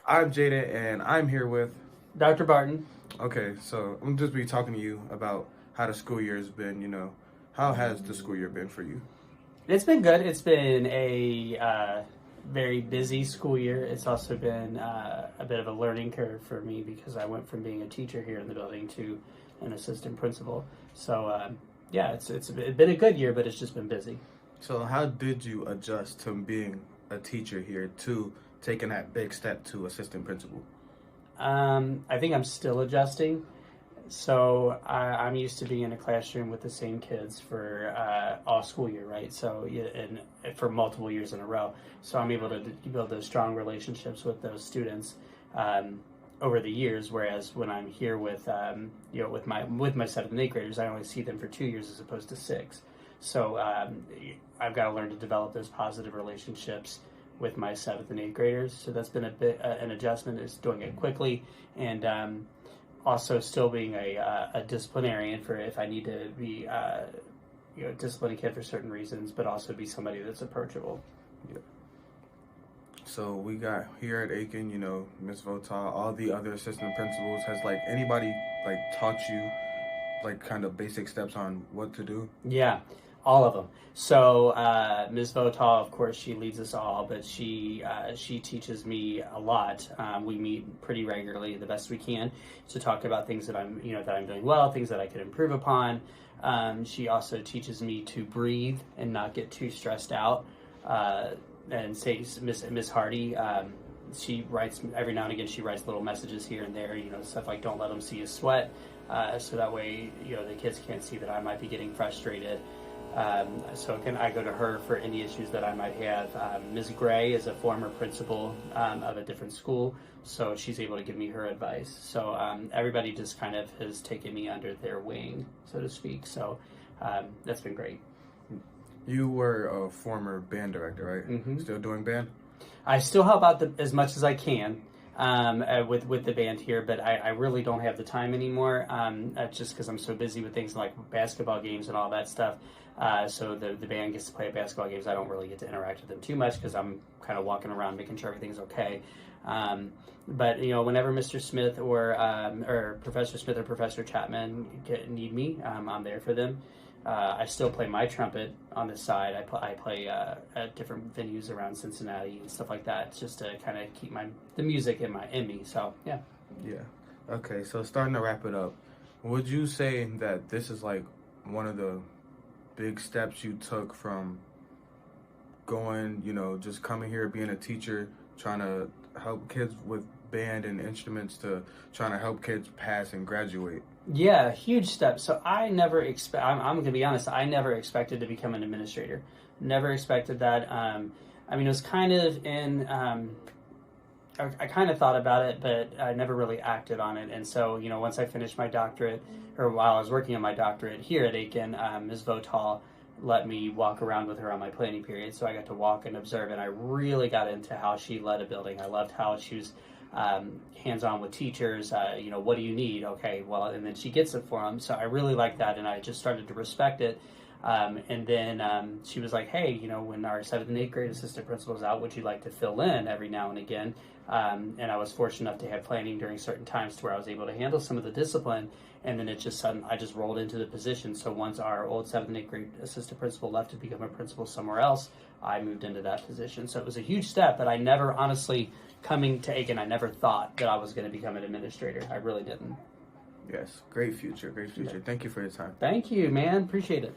I'm Jayden, and I'm here with. Dr. Barton. Okay, so I'm just be talking to you about how the school year has been. How has the school year been for you? It's been good. It's been a very busy school year. It's also been a bit of a learning curve for me because I went from being a teacher here in the building to an assistant principal. So, yeah, it's been a good year, but it's just been busy. So, how did you adjust to being a teacher here to taking that big step to assistant principal? I think I'm still adjusting. So I'm used to being in a classroom with the same kids for all school year, right? So and for multiple years in a row. So I'm able to build those strong relationships with those students over the years. Whereas when I'm here with with my 7th and 8th graders, I only see them for 2 years as opposed to 6. So I've got to learn to develop those positive relationships with my 7th and 8th graders. So that's been a bit an adjustment. Is doing it quickly and. Also, still being a disciplinarian for if I need to be, discipline a kid for certain reasons, but also be somebody that's approachable. Yeah. So we got here at Aiken, Miss Votal, all the other assistant principals. Has anybody taught you kind of basic steps on what to do? Yeah, all of them. So Ms. Votal, of course, she leads us all, but she teaches me a lot. We meet pretty regularly, the best we can, to talk about things that I'm doing well, things that I could improve upon. She also teaches me to breathe and not get too stressed out. And say Miss Hardy, she writes every now and again. She writes little messages here and there, stuff like "Don't let them see you sweat," so that way the kids can't see that I might be getting frustrated. So I go to her for any issues that I might have. Ms. Gray is a former principal of a different school, so she's able to give me her advice. So everybody just kind of has taken me under their wing, so to speak. So that's been great. You were a former band director, right? Mm-hmm. Still doing band? I still help out as much as I can with the band here, but I really don't have the time anymore. Just because I'm so busy with things like basketball games and all that stuff. So the band gets to play at basketball games. I don't really get to interact with them too much because I'm kind of walking around making sure everything's okay. But whenever Mr. Smith or Professor Smith or Professor Chapman need me, I'm there for them. I still play my trumpet on the side. I play at different venues around Cincinnati and stuff like that, just to kind of keep the music in me. So yeah. Yeah. Okay. So starting to wrap it up, would you say that this is one of the big steps you took from going, just coming here, being a teacher, trying to help kids with band and instruments, to trying to help kids pass and graduate? Yeah, huge step. So I never I'm going to be honest. I never expected to become an administrator. Never expected that. It was kind of I kind of thought about it, but I never really acted on it. And so, once I finished my doctorate, or while I was working on my doctorate here at Aiken, Ms. Votal let me walk around with her on my planning period. So I got to walk and observe, and I really got into how she led a building. I loved how she was hands-on with teachers. What do you need? Okay, well, and then she gets it for them. So I really liked that, and I just started to respect it. And then she was like, hey, when our 7th and 8th grade assistant principal is out, would you like to fill in every now and again? And I was fortunate enough to have planning during certain times to where I was able to handle some of the discipline. And then I just rolled into the position. So once our old 7th and 8th grade assistant principal left to become a principal somewhere else, I moved into that position. So it was a huge step, but I never, honestly, coming to Aiken, I never thought that I was going to become an administrator. I really didn't. Yes. Great future. Great future. Yeah. Thank you for your time. Thank you, man. Appreciate it.